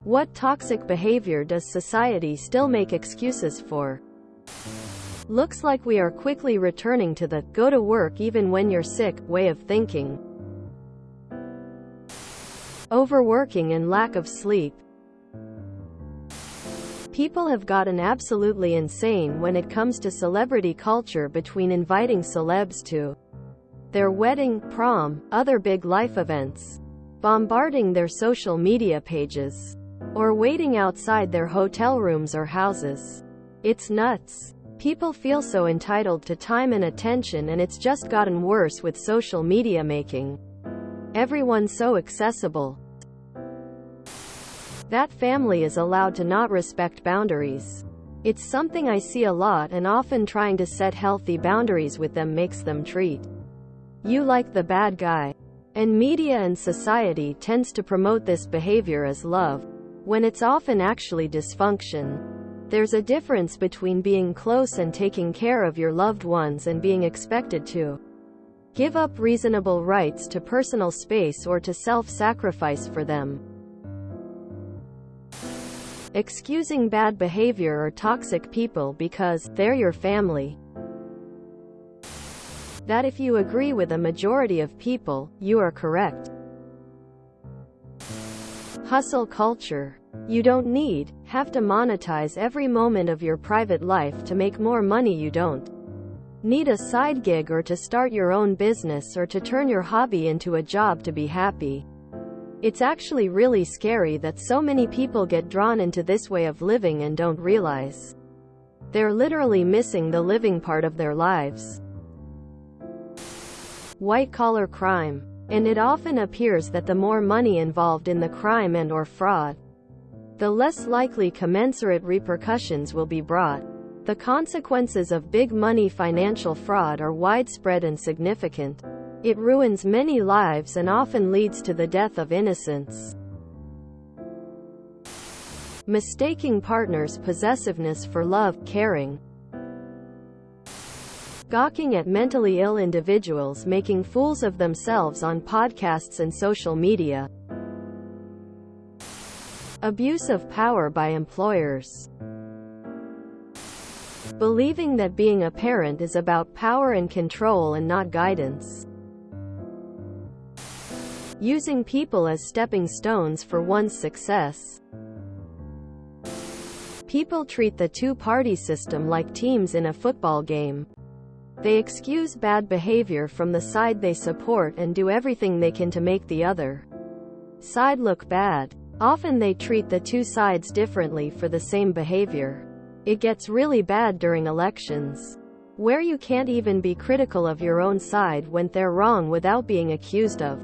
What toxic behavior does society still make excuses for? Looks like we are quickly returning to the "go to work even when you're sick" way of thinking. Overworking and lack of sleep. People have gotten absolutely insane when it comes to celebrity culture, between inviting celebs to their wedding, prom, other big life events, bombarding their social media pages, or waiting outside their hotel rooms or houses. It's nuts. People feel so entitled to time and attention, and it's just gotten worse with social media making everyone so accessible that family is allowed to not respect boundaries. It's something I see a lot, and often trying to set healthy boundaries with them makes them treat you like the bad guy. And media and society tends to promote this behavior as love, when it's often actually dysfunction. There's a difference between being close and taking care of your loved ones and being expected to give up reasonable rights to personal space or to self-sacrifice for them. Excusing bad behavior or toxic people because they're your family. That if you agree with a majority of people, you are correct. Hustle culture. You don't have to monetize every moment of your private life to make more money. You don't need a side gig or to start your own business or to turn your hobby into a job to be happy. It's actually really scary that so many people get drawn into this way of living and don't realize they're literally missing the living part of their lives. White-collar crime. And it often appears that the more money involved in the crime and/or fraud, the less likely commensurate repercussions will be brought. The consequences of big money financial fraud are widespread and significant. It ruins many lives and often leads to the death of innocents. Mistaking partners' possessiveness for love, caring. Gawking at mentally ill individuals making fools of themselves on podcasts and social media. Abuse of power by employers. Believing that being a parent is about power and control and not guidance. Using people as stepping stones for one's success. People treat the two-party system like teams in a football game. They excuse bad behavior from the side they support and do everything they can to make the other side look bad. Often they treat the two sides differently for the same behavior. It gets really bad during elections, where you can't even be critical of your own side when they're wrong without being accused of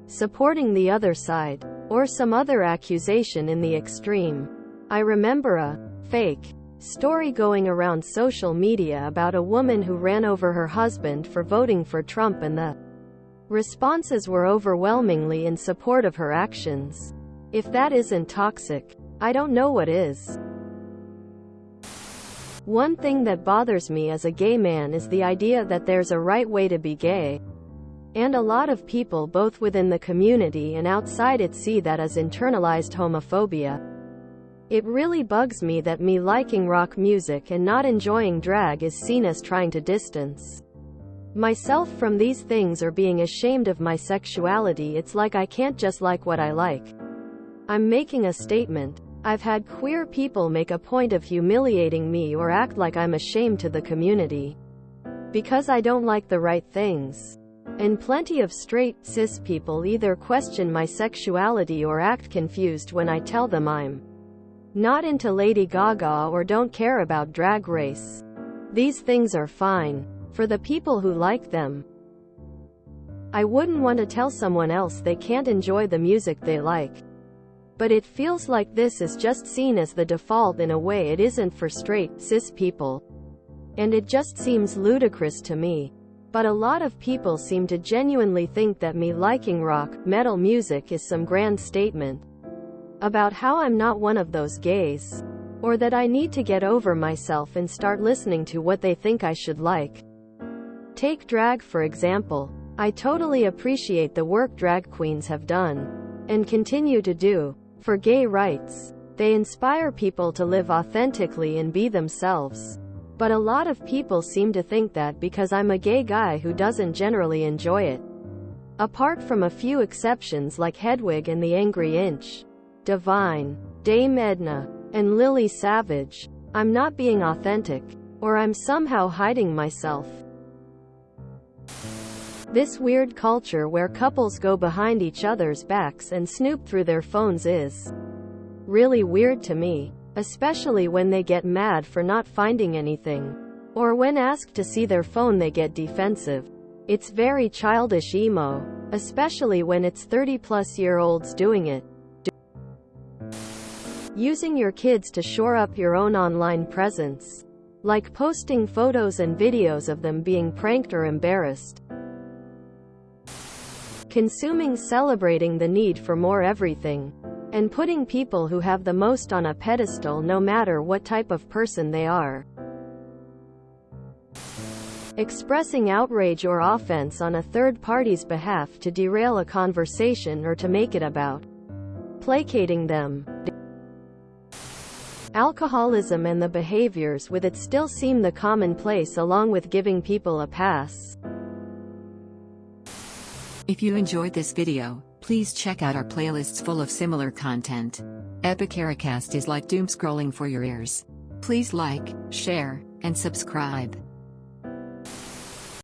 supporting the other side, or some other accusation in the extreme. I remember a fake story going around social media about a woman who ran over her husband for voting for Trump, and the responses were overwhelmingly in support of her actions. If that isn't toxic, I don't know what is. One thing that bothers me as a gay man is the idea that there's a right way to be gay. And a lot of people both within the community and outside it see that as internalized homophobia. It really bugs me that me liking rock music and not enjoying drag is seen as trying to distance myself from these things or being ashamed of my sexuality. It's like I can't just like what I like. I'm making a statement. I've had queer people make a point of humiliating me or act like I'm ashamed to the community because I don't like the right things. And plenty of straight, cis people either question my sexuality or act confused when I tell them I'm not into Lady Gaga or don't care about Drag Race. These things are fine for the people who like them. I wouldn't want to tell someone else they can't enjoy the music they like. But it feels like this is just seen as the default in a way it isn't for straight, cis people. And it just seems ludicrous to me. But a lot of people seem to genuinely think that me liking rock, metal music is some grand statement about how I'm not one of those gays, or that I need to get over myself and start listening to what they think I should like. Take drag for example. I totally appreciate the work drag queens have done and continue to do. for gay rights. They inspire people to live authentically and be themselves. But a lot of people seem to think that because I'm a gay guy who doesn't generally enjoy it. Apart from a few exceptions like Hedwig and the Angry Inch, Divine, Dame Edna, and Lily Savage, I'm not being authentic, or I'm somehow hiding myself. This weird culture where couples go behind each other's backs and snoop through their phones is really weird to me, especially when they get mad for not finding anything, or when asked to see their phone they get defensive. It's very childish emo, especially when it's 30-plus-year-olds doing it. Using your kids to shore up your own online presence, like posting photos and videos of them being pranked or embarrassed. Consuming, celebrating the need for more everything, and putting people who have the most on a pedestal no matter what type of person they are. Expressing outrage or offense on a third party's behalf to derail a conversation or to make it about placating them. Alcoholism and the behaviors with it still seem the commonplace, along with giving people a pass. If you enjoyed this video, please check out our playlists full of similar content. Epicaricast is like doom scrolling for your ears. Please like, share, and subscribe.